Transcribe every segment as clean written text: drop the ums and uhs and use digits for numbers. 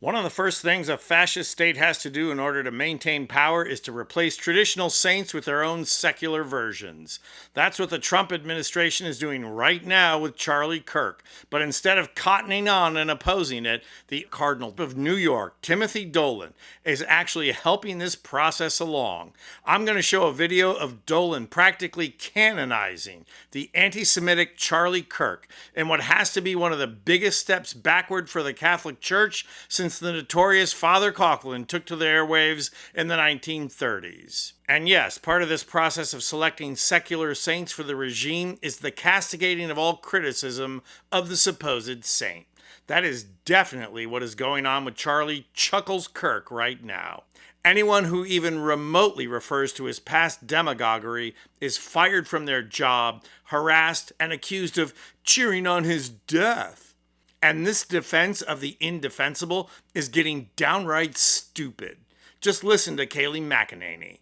One of the first things a fascist state has to do in order to maintain power is to replace traditional saints with their own secular versions. That's what the Trump administration is doing right now with Charlie Kirk. But instead of cottoning on and opposing it, the Cardinal of New York, Timothy Dolan, is actually helping this process along. I'm going to show a video of Dolan practically canonizing the anti-Semitic Charlie Kirk in what has to be one of the biggest steps backward for the Catholic Church since the notorious Father Coughlin took to the airwaves in the 1930s. And yes, part of this process of selecting secular saints for the regime is the castigating of all criticism of the supposed saint. That is definitely what is going on with Charlie Chuckles Kirk right now. Anyone who even remotely refers to his past demagoguery is fired from their job, harassed, and accused of cheering on his death. And this defense of the indefensible is getting downright stupid. Just listen to Kayleigh McEnany.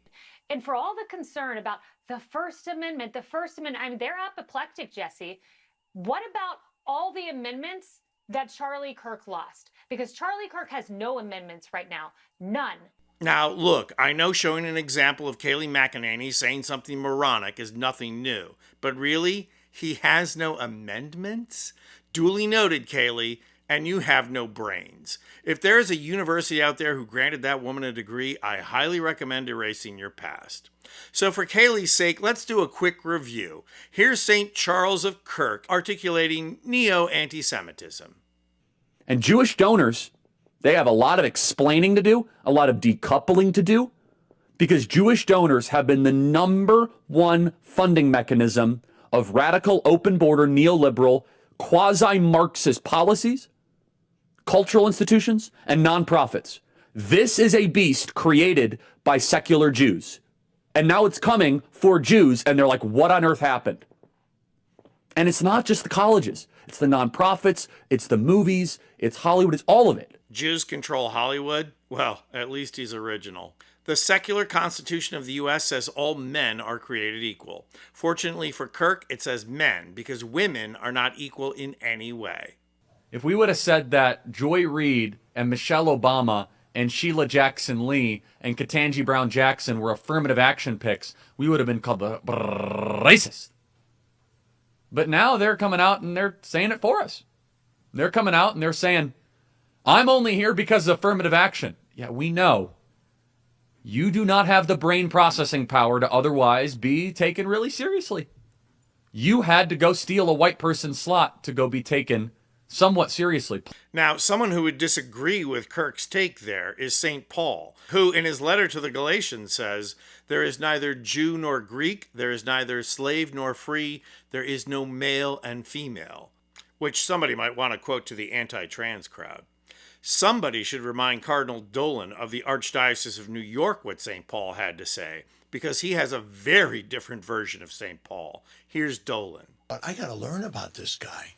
And for all the concern about the First Amendment, I mean, they're apoplectic, Jesse. What about all the amendments that Charlie Kirk lost? Because Charlie Kirk has no amendments right now. None. Now, look, I know showing an example of Kayleigh McEnany saying something moronic is nothing new. But really, he has no amendments? Duly noted, Kayleigh, and you have no brains. If there is a university out there who granted that woman a degree, I highly recommend erasing your past. So for Kayleigh's sake, let's do a quick review. Here's St. Charles of Kirk articulating neo-anti-Semitism. And Jewish donors, they have a lot of explaining to do, a lot of decoupling to do, because Jewish donors have been the number one funding mechanism of radical, open border, neoliberal, quasi-Marxist policies, cultural institutions, and nonprofits. This is a beast created by secular Jews. And now it's coming for Jews, and they're like, what on earth happened? And it's not just the colleges. It's the nonprofits, it's the movies, it's Hollywood, it's all of it. Jews control Hollywood? Well, at least he's original. The secular constitution of the U.S. says all men are created equal. Fortunately for Kirk, it says men, because women are not equal in any way. If we would have said that Joy Reid and Michelle Obama and Sheila Jackson Lee and Ketanji Brown Jackson were affirmative action picks, we would have been called the racist. But now they're coming out and they're saying it for us. They're coming out and they're saying, I'm only here because of affirmative action. Yeah, we know. You do not have the brain processing power to otherwise be taken really seriously. You had to go steal a white person's slot to go be taken somewhat seriously. Now, someone who would disagree with Kirk's take there is St. Paul, who in his letter to the Galatians says, there is neither Jew nor Greek, there is neither slave nor free, there is no male and female, which somebody might want to quote to the anti-trans crowd. Somebody should remind Cardinal Dolan of the Archdiocese of New York what St. Paul had to say, because he has a very different version of St. Paul. Here's Dolan. I got to learn about this guy.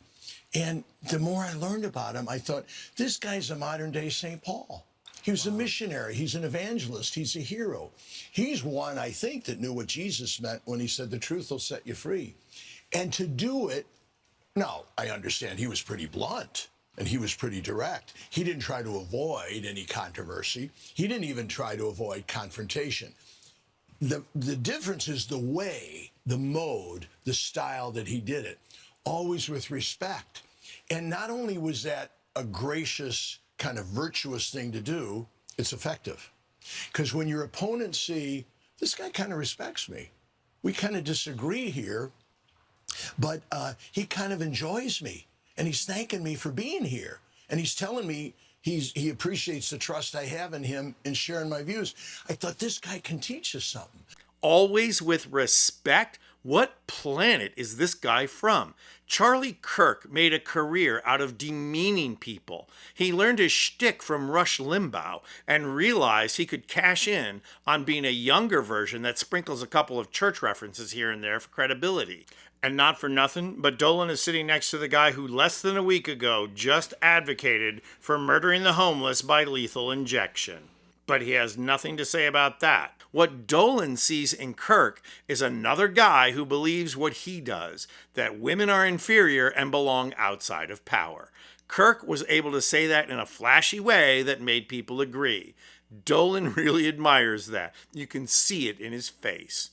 And the more I learned about him, I thought, this guy's a modern day St. Paul. He was a missionary. He's an evangelist. He's a hero. He's one, I think, that knew what Jesus meant when he said the truth will set you free. And to do it, now, I understand he was pretty blunt. And he was pretty direct. He didn't try to avoid any controversy. He didn't even try to avoid confrontation. The difference is the way, the mode, the style that he did it, always with respect. And not only was that a gracious, kind of virtuous thing to do, it's effective. Because when your opponents see, this guy kind of respects me. We kind of disagree here, but he kind of enjoys me. And he's thanking me for being here. And he's telling me he appreciates the trust I have in him in sharing my views. I thought, this guy can teach us something. Always with respect? What planet is this guy from? Charlie Kirk made a career out of demeaning people. He learned his shtick from Rush Limbaugh and realized he could cash in on being a younger version that sprinkles a couple of church references here and there for credibility. And not for nothing, but Dolan is sitting next to the guy who less than a week ago just advocated for murdering the homeless by lethal injection. But he has nothing to say about that. What Dolan sees in Kirk is another guy who believes what he does, that women are inferior and belong outside of power. Kirk was able to say that in a flashy way that made people agree. Dolan really admires that. You can see it in his face.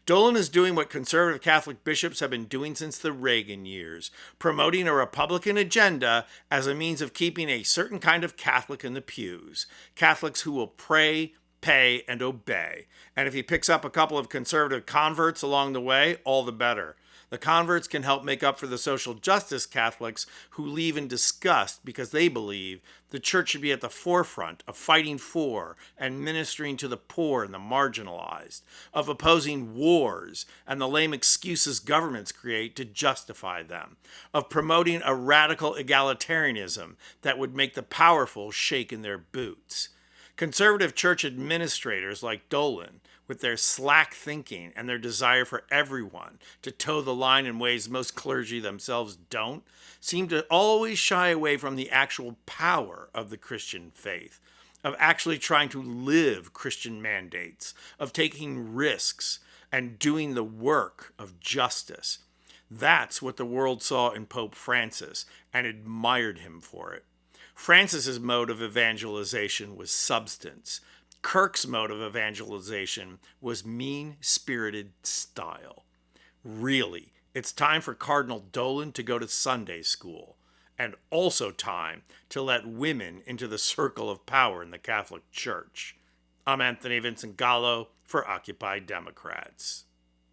Dolan is doing what conservative Catholic bishops have been doing since the Reagan years, promoting a Republican agenda as a means of keeping a certain kind of Catholic in the pews. Catholics who will pray, pay, and obey. And if he picks up a couple of conservative converts along the way, all the better. The converts can help make up for the social justice Catholics who leave in disgust because they believe the church should be at the forefront of fighting for and ministering to the poor and the marginalized, of opposing wars and the lame excuses governments create to justify them, of promoting a radical egalitarianism that would make the powerful shake in their boots. Conservative church administrators like Dolan, with their slack thinking and their desire for everyone to toe the line in ways most clergy themselves don't, seem to always shy away from the actual power of the Christian faith, of actually trying to live Christian mandates, of taking risks and doing the work of justice. That's what the world saw in Pope Francis and admired him for it. Francis's mode of evangelization was substance. Kirk's mode of evangelization was mean-spirited style. Really, it's time for Cardinal Dolan to go to Sunday school, and also time to let women into the circle of power in the Catholic Church. I'm Anthony Vincent Gallo for Occupy Democrats.